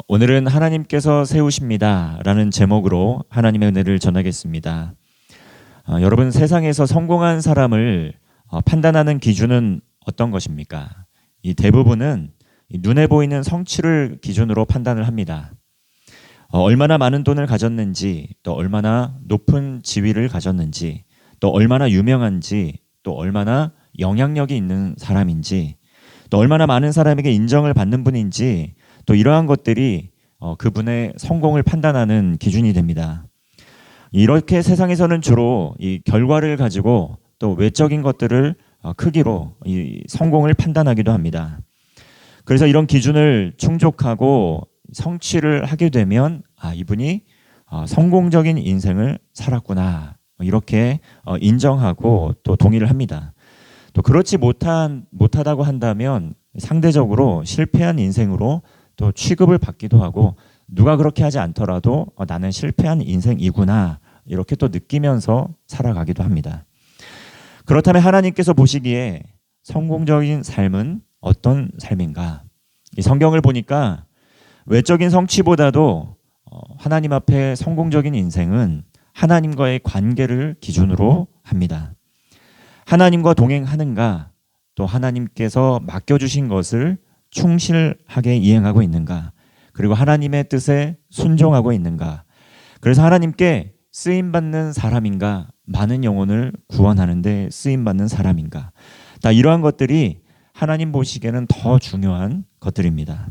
오늘은 하나님께서 세우십니다 라는 제목으로 하나님의 은혜를 전하겠습니다. 여러분, 세상에서 성공한 사람을 판단하는 기준은 어떤 것입니까? 이 대부분은 눈에 보이는 성취를 기준으로 판단을 합니다. 얼마나 많은 돈을 가졌는지, 또 얼마나 높은 지위를 가졌는지, 또 얼마나 유명한지, 또 얼마나 영향력이 있는 사람인지, 또 얼마나 많은 사람에게 인정을 받는 분인지, 또 이러한 것들이 그분의 성공을 판단하는 기준이 됩니다. 이렇게 세상에서는 주로 이 결과를 가지고 또 외적인 것들을 크기로 이 성공을 판단하기도 합니다. 그래서 이런 기준을 충족하고 성취를 하게 되면 이분이 성공적인 인생을 살았구나, 이렇게 인정하고 또 동의를 합니다. 또 그렇지 못하다고 한다면 상대적으로 실패한 인생으로 또 취급을 받기도 하고, 누가 그렇게 하지 않더라도 나는 실패한 인생이구나, 이렇게 또 느끼면서 살아가기도 합니다. 그렇다면 하나님께서 보시기에 성공적인 삶은 어떤 삶인가? 이 성경을 보니까 외적인 성취보다도 하나님 앞에 성공적인 인생은 하나님과의 관계를 기준으로 합니다. 하나님과 동행하는가, 또 하나님께서 맡겨주신 것을 충실하게 이행하고 있는가, 그리고 하나님의 뜻에 순종하고 있는가, 그래서 하나님께 쓰임받는 사람인가, 많은 영혼을 구원하는 데 쓰임받는 사람인가, 다 이러한 것들이 하나님 보시기에는 더 중요한 것들입니다.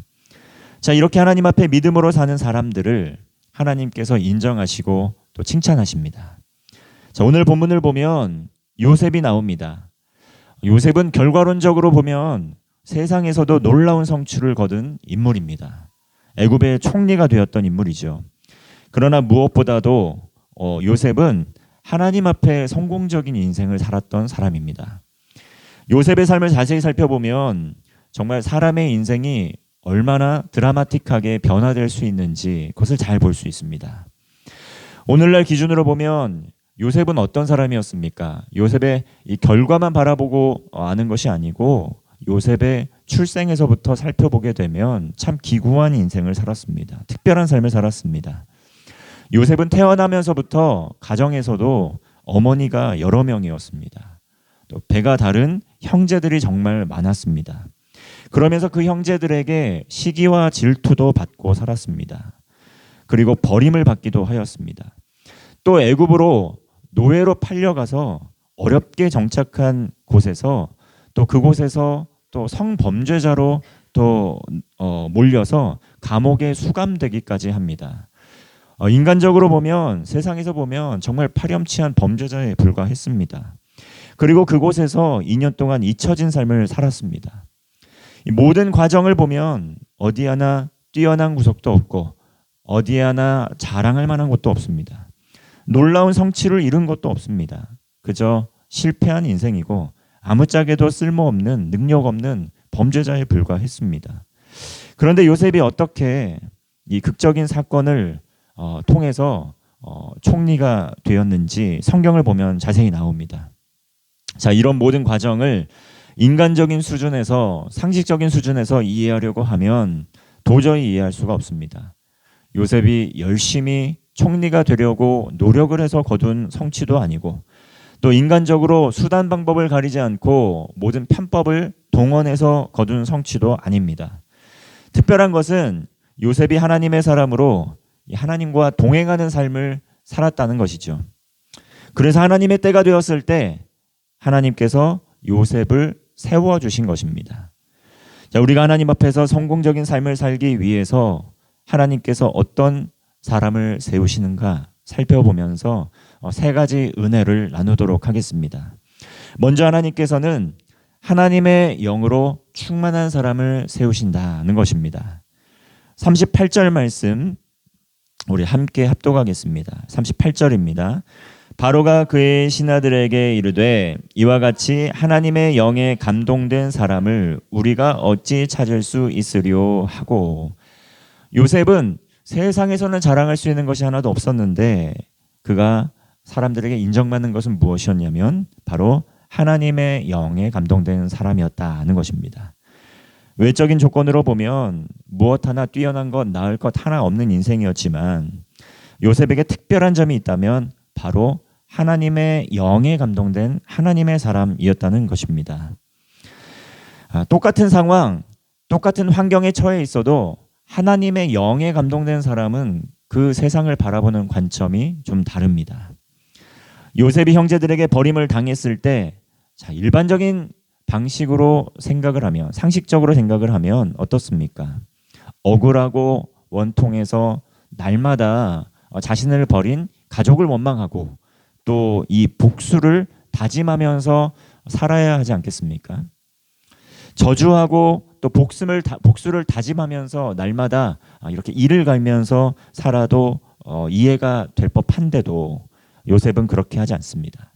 자, 이렇게 하나님 앞에 믿음으로 사는 사람들을 하나님께서 인정하시고 또 칭찬하십니다. 자, 오늘 본문을 보면 요셉이 나옵니다. 요셉은 결과론적으로 보면 세상에서도 놀라운 성취를 거둔 인물입니다. 애굽의 총리가 되었던 인물이죠. 그러나 무엇보다도 요셉은 하나님 앞에 성공적인 인생을 살았던 사람입니다. 요셉의 삶을 자세히 살펴보면 정말 사람의 인생이 얼마나 드라마틱하게 변화될 수 있는지 그것을 잘 볼 수 있습니다. 오늘날 기준으로 보면 요셉은 어떤 사람이었습니까? 요셉의 이 결과만 바라보고 아는 것이 아니고 요셉의 출생에서부터 살펴보게 되면 참 기구한 인생을 살았습니다. 특별한 삶을 살았습니다. 요셉은 태어나면서부터 가정에서도 어머니가 여러 명이었습니다. 또 배가 다른 형제들이 정말 많았습니다. 그러면서 그 형제들에게 시기와 질투도 받고 살았습니다. 그리고 버림을 받기도 하였습니다. 또 애굽으로 노예로 팔려가서 어렵게 정착한 곳에서 또 그곳에서 또 성범죄자로 또 몰려서 감옥에 수감되기까지 합니다. 인간적으로 보면, 세상에서 보면 정말 파렴치한 범죄자에 불과했습니다. 그리고 그곳에서 2년 동안 잊혀진 삶을 살았습니다. 이 모든 과정을 보면 어디 하나 뛰어난 구석도 없고 어디 하나 자랑할 만한 것도 없습니다. 놀라운 성취를 이룬 것도 없습니다. 그저 실패한 인생이고 아무짝에도 쓸모없는, 능력 없는 범죄자에 불과했습니다. 그런데 요셉이 어떻게 이 극적인 사건을 통해서 총리가 되었는지 성경을 보면 자세히 나옵니다. 자, 이런 모든 과정을 인간적인 수준에서, 상식적인 수준에서 이해하려고 하면 도저히 이해할 수가 없습니다. 요셉이 열심히 총리가 되려고 노력을 해서 거둔 성취도 아니고, 또 인간적으로 수단 방법을 가리지 않고 모든 편법을 동원해서 거둔 성취도 아닙니다. 특별한 것은 요셉이 하나님의 사람으로 하나님과 동행하는 삶을 살았다는 것이죠. 그래서 하나님의 때가 되었을 때 하나님께서 요셉을 세워주신 것입니다. 자, 우리가 하나님 앞에서 성공적인 삶을 살기 위해서 하나님께서 어떤 사람을 세우시는가 살펴보면서 세 가지 은혜를 나누도록 하겠습니다. 먼저 하나님께서는 하나님의 영으로 충만한 사람을 세우신다는 것입니다. 38절 말씀 우리 함께 합독하겠습니다. 38절입니다. 바로가 그의 신하들에게 이르되 이와 같이 하나님의 영에 감동된 사람을 우리가 어찌 찾을 수 있으리요 하고, 요셉은 세상에서는 자랑할 수 있는 것이 하나도 없었는데 그가 사람들에게 인정받는 것은 무엇이었냐면 바로 하나님의 영에 감동된 사람이었다는 것입니다. 외적인 조건으로 보면 무엇 하나 뛰어난 것, 나을 것 하나 없는 인생이었지만 요셉에게 특별한 점이 있다면 바로 하나님의 영에 감동된 하나님의 사람이었다는 것입니다. 똑같은 상황, 똑같은 환경에 처해 있어도 하나님의 영에 감동된 사람은 그 세상을 바라보는 관점이 좀 다릅니다. 요셉이 형제들에게 버림을 당했을 때 일반적인 방식으로 생각을 하면, 상식적으로 생각을 하면 어떻습니까? 억울하고 원통해서 날마다 자신을 버린 가족을 원망하고 또 이 복수를 다짐하면서 살아야 하지 않겠습니까? 저주하고 또 복수를 다짐하면서 날마다 이렇게 이를 갈면서 살아도 이해가 될 법한데도 요셉은 그렇게 하지 않습니다.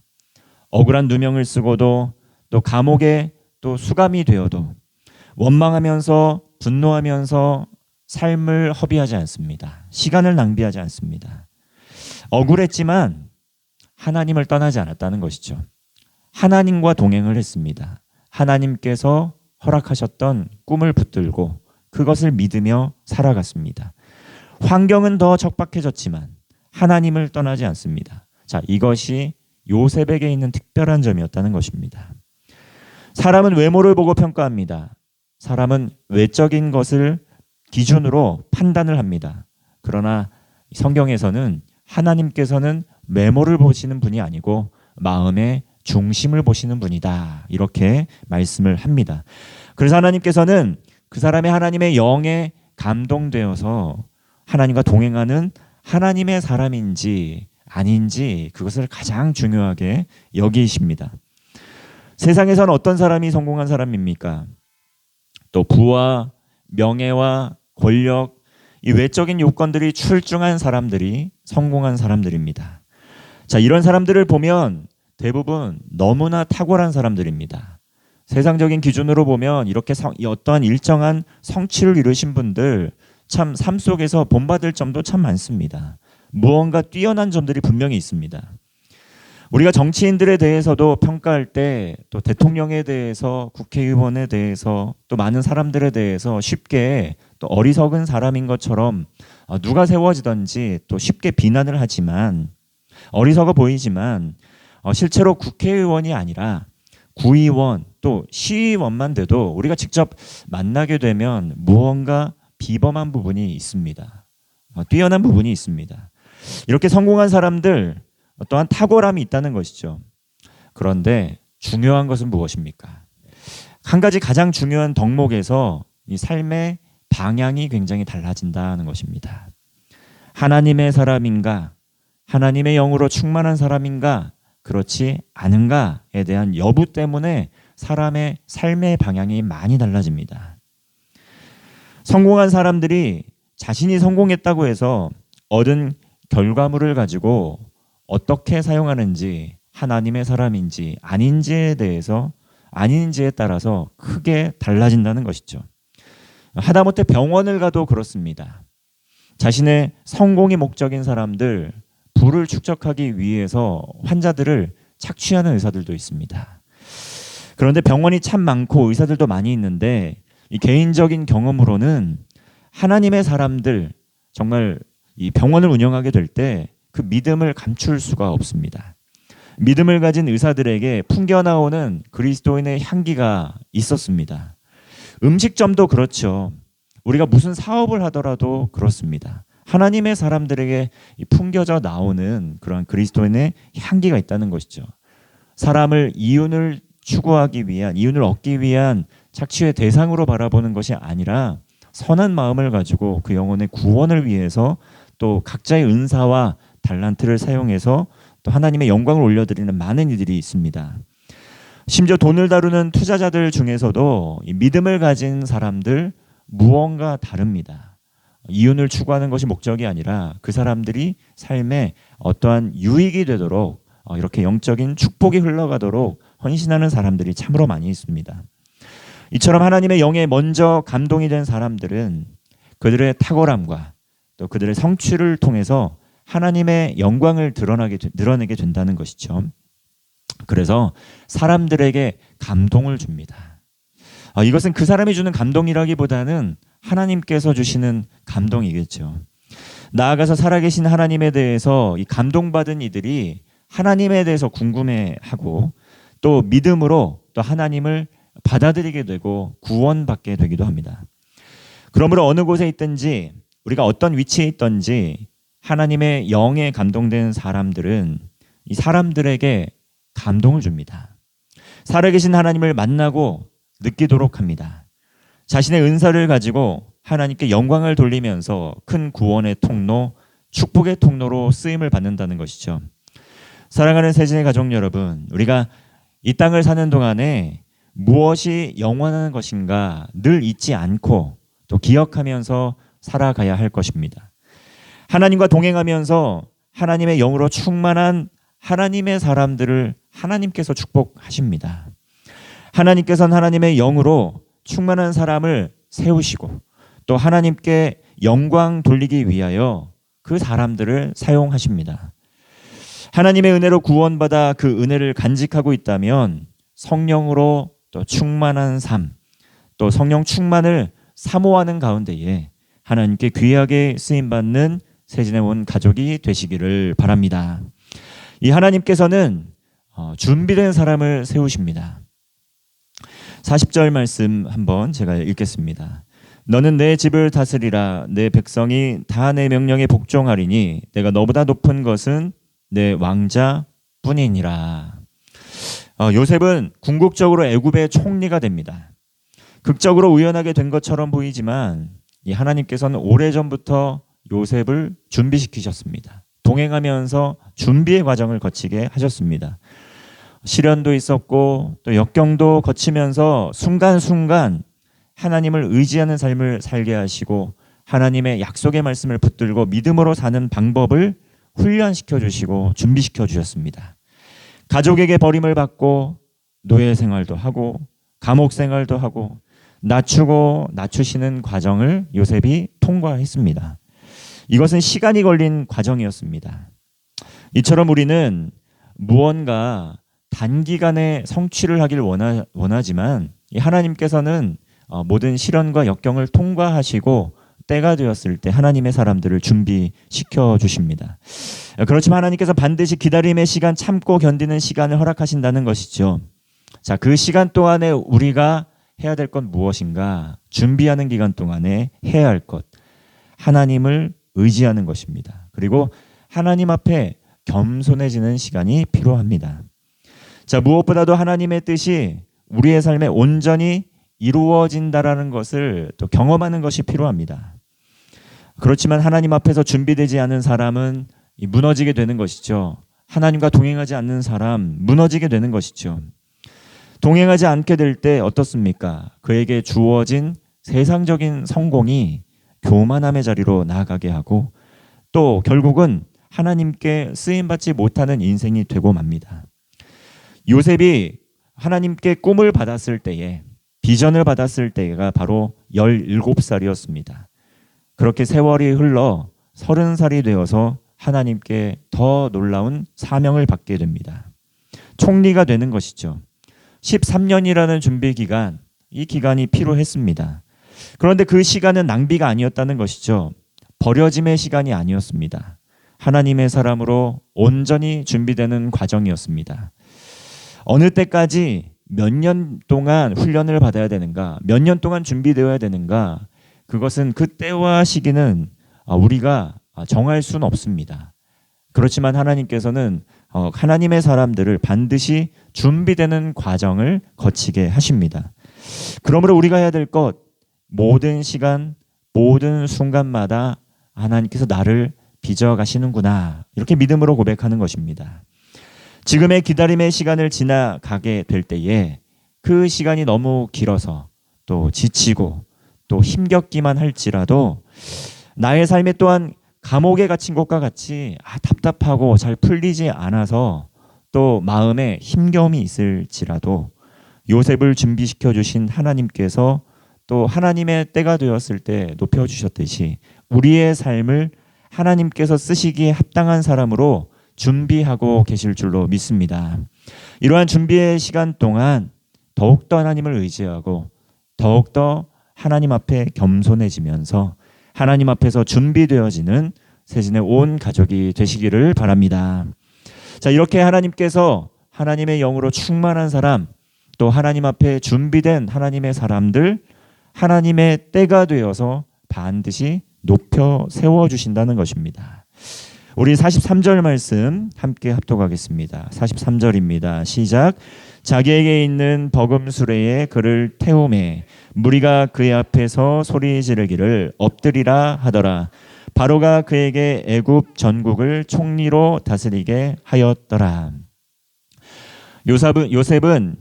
억울한 누명을 쓰고도 또 감옥에 또 수감이 되어도 원망하면서 분노하면서 삶을 허비하지 않습니다. 시간을 낭비하지 않습니다. 억울했지만 하나님을 떠나지 않았다는 것이죠. 하나님과 동행을 했습니다. 하나님께서 허락하셨던 꿈을 붙들고 그것을 믿으며 살아갔습니다. 환경은 더 척박해졌지만 하나님을 떠나지 않습니다. 이것이 요셉에게 있는 특별한 점이었다는 것입니다. 사람은 외모를 보고 평가합니다. 사람은 외적인 것을 기준으로 판단을 합니다. 그러나 성경에서는 하나님께서는 외모를 보시는 분이 아니고 마음의 중심을 보시는 분이다. 이렇게 말씀을 합니다. 그래서 하나님께서는 그 사람이 하나님의 영에 감동되어서 하나님과 동행하는 하나님의 사람인지 아닌지 그것을 가장 중요하게 여기십니다. 세상에서는 어떤 사람이 성공한 사람입니까? 또 부와 명예와 권력, 이 외적인 요건들이 출중한 사람들이 성공한 사람들입니다. 이런 사람들을 보면 대부분 너무나 탁월한 사람들입니다. 세상적인 기준으로 보면 이렇게 어떠한 일정한 성취를 이루신 분들 참 삶 속에서 본받을 점도 참 많습니다. 무언가 뛰어난 점들이 분명히 있습니다. 우리가 정치인들에 대해서도 평가할 때 또 대통령에 대해서 국회의원에 대해서 또 많은 사람들에 대해서 쉽게 또 어리석은 사람인 것처럼 누가 세워지든지 또 쉽게 비난을 하지만 어리석어 보이지만 실제로 국회의원이 아니라 구의원 또 시의원만 돼도 우리가 직접 만나게 되면 무언가 비범한 부분이 있습니다. 뛰어난 부분이 있습니다. 이렇게 성공한 사람들 또한 탁월함이 있다는 것이죠. 그런데 중요한 것은 무엇입니까? 한 가지 가장 중요한 덕목에서 이 삶의 방향이 굉장히 달라진다는 것입니다. 하나님의 사람인가? 하나님의 영으로 충만한 사람인가? 그렇지 않은가에 대한 여부 때문에 사람의 삶의 방향이 많이 달라집니다. 성공한 사람들이 자신이 성공했다고 해서 얻은 결과물을 가지고 어떻게 사용하는지, 하나님의 사람인지 아닌지에 따라서 크게 달라진다는 것이죠. 하다못해 병원을 가도 그렇습니다. 자신의 성공이 목적인 사람들, 부를 축적하기 위해서 환자들을 착취하는 의사들도 있습니다. 그런데 병원이 참 많고 의사들도 많이 있는데 이 개인적인 경험으로는 하나님의 사람들, 정말 이 병원을 운영하게 될 때 그 믿음을 감출 수가 없습니다. 믿음을 가진 의사들에게 풍겨나오는 그리스도인의 향기가 있었습니다. 음식점도 그렇죠. 우리가 무슨 사업을 하더라도 그렇습니다. 하나님의 사람들에게 풍겨져 나오는 그런 그리스도인의 향기가 있다는 것이죠. 사람을 이윤을 추구하기 위한, 이윤을 얻기 위한 착취의 대상으로 바라보는 것이 아니라 선한 마음을 가지고 그 영혼의 구원을 위해서 또 각자의 은사와 달란트를 사용해서 또 하나님의 영광을 올려드리는 많은 이들이 있습니다. 심지어 돈을 다루는 투자자들 중에서도 이 믿음을 가진 사람들 무언가 다릅니다. 이윤을 추구하는 것이 목적이 아니라 그 사람들이 삶에 어떠한 유익이 되도록 이렇게 영적인 축복이 흘러가도록 헌신하는 사람들이 참으로 많이 있습니다. 이처럼 하나님의 영에 먼저 감동이 된 사람들은 그들의 탁월함과 또 그들의 성취를 통해서 하나님의 영광을 드러내게 된다는 것이죠. 그래서 사람들에게 감동을 줍니다. 이것은 그 사람이 주는 감동이라기보다는 하나님께서 주시는 감동이겠죠. 나아가서 살아계신 하나님에 대해서 이 감동받은 이들이 하나님에 대해서 궁금해하고 또 믿음으로 또 하나님을 받아들이게 되고 구원받게 되기도 합니다. 그러므로 어느 곳에 있든지 우리가 어떤 위치에 있든지 하나님의 영에 감동된 사람들은 이 사람들에게 감동을 줍니다. 살아계신 하나님을 만나고 느끼도록 합니다. 자신의 은사를 가지고 하나님께 영광을 돌리면서 큰 구원의 통로, 축복의 통로로 쓰임을 받는다는 것이죠. 사랑하는 세진의 가족 여러분, 우리가 이 땅을 사는 동안에 무엇이 영원한 것인가 늘 잊지 않고 또 기억하면서 살아가야 할 것입니다. 하나님과 동행하면서 하나님의 영으로 충만한 하나님의 사람들을 하나님께서 축복하십니다. 하나님께서는 하나님의 영으로 충만한 사람을 세우시고 또 하나님께 영광 돌리기 위하여 그 사람들을 사용하십니다. 하나님의 은혜로 구원받아 그 은혜를 간직하고 있다면 성령으로 또 충만한 삶, 또 성령 충만을 사모하는 가운데에 하나님께 귀하게 쓰임받는 세진의 온 가족이 되시기를 바랍니다. 이 하나님께서는 준비된 사람을 세우십니다. 40절 말씀 한번 제가 읽겠습니다. 너는 내 집을 다스리라. 내 백성이 다 내 명령에 복종하리니 내가 너보다 높은 것은 내 왕자뿐이니라. 요셉은 궁극적으로 애굽의 총리가 됩니다. 극적으로 우연하게 된 것처럼 보이지만 이 하나님께서는 오래전부터 요셉을 준비시키셨습니다. 동행하면서 준비의 과정을 거치게 하셨습니다. 시련도 있었고 또 역경도 거치면서 순간순간 하나님을 의지하는 삶을 살게 하시고 하나님의 약속의 말씀을 붙들고 믿음으로 사는 방법을 훈련시켜 주시고 준비시켜 주셨습니다. 가족에게 버림을 받고 노예 생활도 하고 감옥 생활도 하고 낮추고 낮추시는 과정을 요셉이 통과했습니다. 이것은 시간이 걸린 과정이었습니다. 이처럼 우리는 무언가 단기간에 성취를 하길 원하지만 하나님께서는 모든 시련과 역경을 통과하시고 때가 되었을 때 하나님의 사람들을 준비시켜 주십니다. 그렇지만 하나님께서 반드시 기다림의 시간, 참고 견디는 시간을 허락하신다는 것이죠. 자, 그 시간 동안에 우리가 해야 될 건 무엇인가? 준비하는 기간 동안에 해야 할 것, 하나님을 의지하는 것입니다. 그리고 하나님 앞에 겸손해지는 시간이 필요합니다. 자, 무엇보다도 하나님의 뜻이 우리의 삶에 온전히 이루어진다라는 것을 또 경험하는 것이 필요합니다. 그렇지만 하나님 앞에서 준비되지 않은 사람은 무너지게 되는 것이죠. 하나님과 동행하지 않는 사람 무너지게 되는 것이죠. 동행하지 않게 될 때 어떻습니까? 그에게 주어진 세상적인 성공이 교만함의 자리로 나아가게 하고 또 결국은 하나님께 쓰임받지 못하는 인생이 되고 맙니다. 요셉이 하나님께 꿈을 받았을 때에 비전을 받았을 때가 바로 17살이었습니다. 그렇게 세월이 흘러 30살이 되어서 하나님께 더 놀라운 사명을 받게 됩니다. 총리가 되는 것이죠. 13년이라는 준비 기간, 이 기간이 필요했습니다. 그런데 그 시간은 낭비가 아니었다는 것이죠. 버려짐의 시간이 아니었습니다. 하나님의 사람으로 온전히 준비되는 과정이었습니다. 어느 때까지 몇 년 동안 훈련을 받아야 되는가, 몇 년 동안 준비되어야 되는가, 그것은 그 때와 시기는 우리가 정할 수는 없습니다. 그렇지만 하나님께서는 하나님의 사람들을 반드시 준비되는 과정을 거치게 하십니다. 그러므로 우리가 해야 될 것, 모든 시간, 모든 순간마다 하나님께서 나를 빚어가시는구나, 이렇게 믿음으로 고백하는 것입니다. 지금의 기다림의 시간을 지나가게 될 때에 그 시간이 너무 길어서 또 지치고 또 힘겹기만 할지라도 나의 삶에 또한 감옥에 갇힌 것과 같이 답답하고 잘 풀리지 않아서 또 마음에 힘겨움이 있을지라도 요셉을 준비시켜 주신 하나님께서 또 하나님의 때가 되었을 때 높여주셨듯이 우리의 삶을 하나님께서 쓰시기에 합당한 사람으로 준비하고 계실 줄로 믿습니다. 이러한 준비의 시간 동안 더욱더 하나님을 의지하고 더욱더 하나님 앞에 겸손해지면서 하나님 앞에서 준비되어지는 세진의 온 가족이 되시기를 바랍니다. 자, 이렇게 하나님께서 하나님의 영으로 충만한 사람, 또 하나님 앞에 준비된 하나님의 사람들, 하나님의 때가 되어서 반드시 높여 세워주신다는 것입니다. 우리 43절 말씀 함께 합독하겠습니다. 43절입니다. 시작. 자기에게 있는 버금 수레에 그를 태우매 무리가 그의 앞에서 소리 지르기를 엎드리라 하더라. 바로가 그에게 애굽 전국을 총리로 다스리게 하였더라. 요셉은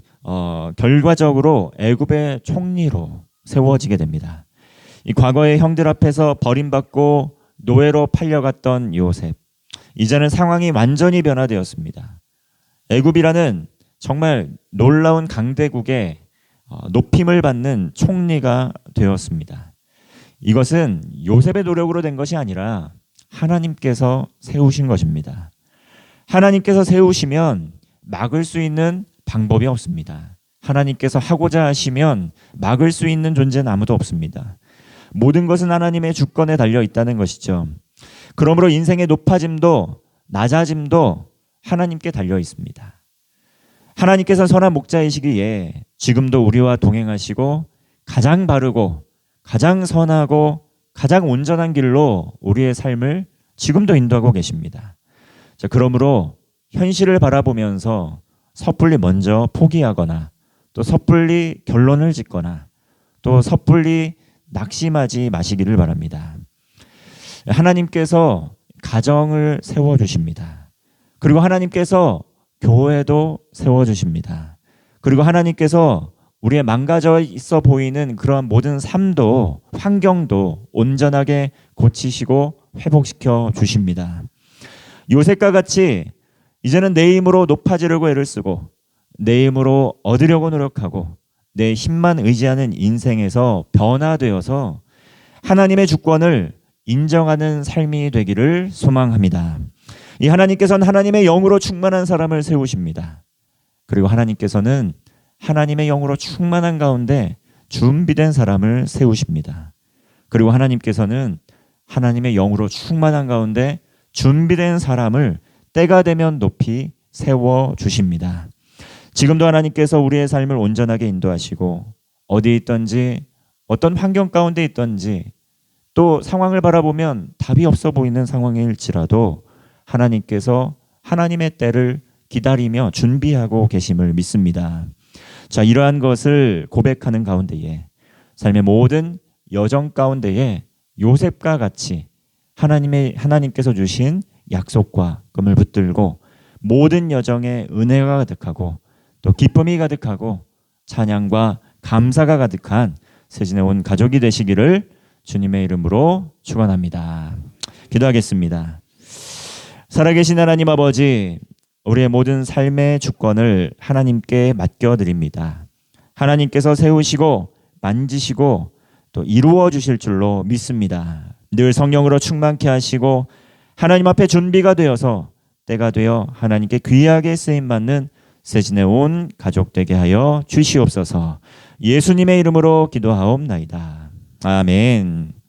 결과적으로 애굽의 총리로 세워지게 됩니다. 이 과거의 형들 앞에서 버림받고 노예로 팔려갔던 요셉, 이제는 상황이 완전히 변화되었습니다. 애굽이라는 정말 놀라운 강대국의 높임을 받는 총리가 되었습니다. 이것은 요셉의 노력으로 된 것이 아니라 하나님께서 세우신 것입니다. 하나님께서 세우시면 막을 수 있는 방법이 없습니다. 하나님께서 하고자 하시면 막을 수 있는 존재는 아무도 없습니다. 모든 것은 하나님의 주권에 달려 있다는 것이죠. 그러므로 인생의 높아짐도 낮아짐도 하나님께 달려 있습니다. 하나님께서 선한 목자이시기에 지금도 우리와 동행하시고 가장 바르고 가장 선하고 가장 온전한 길로 우리의 삶을 지금도 인도하고 계십니다. 자, 그러므로 현실을 바라보면서 섣불리 먼저 포기하거나 또 섣불리 결론을 짓거나 또 섣불리 낙심하지 마시기를 바랍니다. 하나님께서 가정을 세워주십니다. 그리고 하나님께서 교회도 세워주십니다. 그리고 하나님께서 우리의 망가져 있어 보이는 그러한 모든 삶도 환경도 온전하게 고치시고 회복시켜 주십니다. 요셉과 같이 이제는 내 힘으로 높아지려고 애를 쓰고 내 힘으로 얻으려고 노력하고 내 힘만 의지하는 인생에서 변화되어서 하나님의 주권을 인정하는 삶이 되기를 소망합니다. 이 하나님께서는 하나님의 영으로 충만한 사람을 세우십니다. 그리고 하나님께서는 하나님의 영으로 충만한 가운데 준비된 사람을 세우십니다. 그리고 하나님께서는 하나님의 영으로 충만한 가운데 준비된 사람을 때가 되면 높이 세워주십니다. 지금도 하나님께서 우리의 삶을 온전하게 인도하시고 어디 있든지 어떤 환경 가운데 있든지 또 상황을 바라보면 답이 없어 보이는 상황일지라도 하나님께서 하나님의 때를 기다리며 준비하고 계심을 믿습니다. 자, 이러한 것을 고백하는 가운데에 삶의 모든 여정 가운데에 요셉과 같이 하나님께서 주신 약속과 금을 붙들고 모든 여정에 은혜가 가득하고 또 기쁨이 가득하고 찬양과 감사가 가득한 세진의 온 가족이 되시기를 주님의 이름으로 축원합니다. 기도하겠습니다. 살아계신 하나님 아버지, 우리의 모든 삶의 주권을 하나님께 맡겨드립니다. 하나님께서 세우시고 만지시고 또 이루어 주실 줄로 믿습니다. 늘 성령으로 충만케 하시고 하나님 앞에 준비가 되어서 때가 되어 하나님께 귀하게 쓰임받는 세진의 온 가족 되게 하여 주시옵소서. 예수님의 이름으로 기도하옵나이다. 아멘.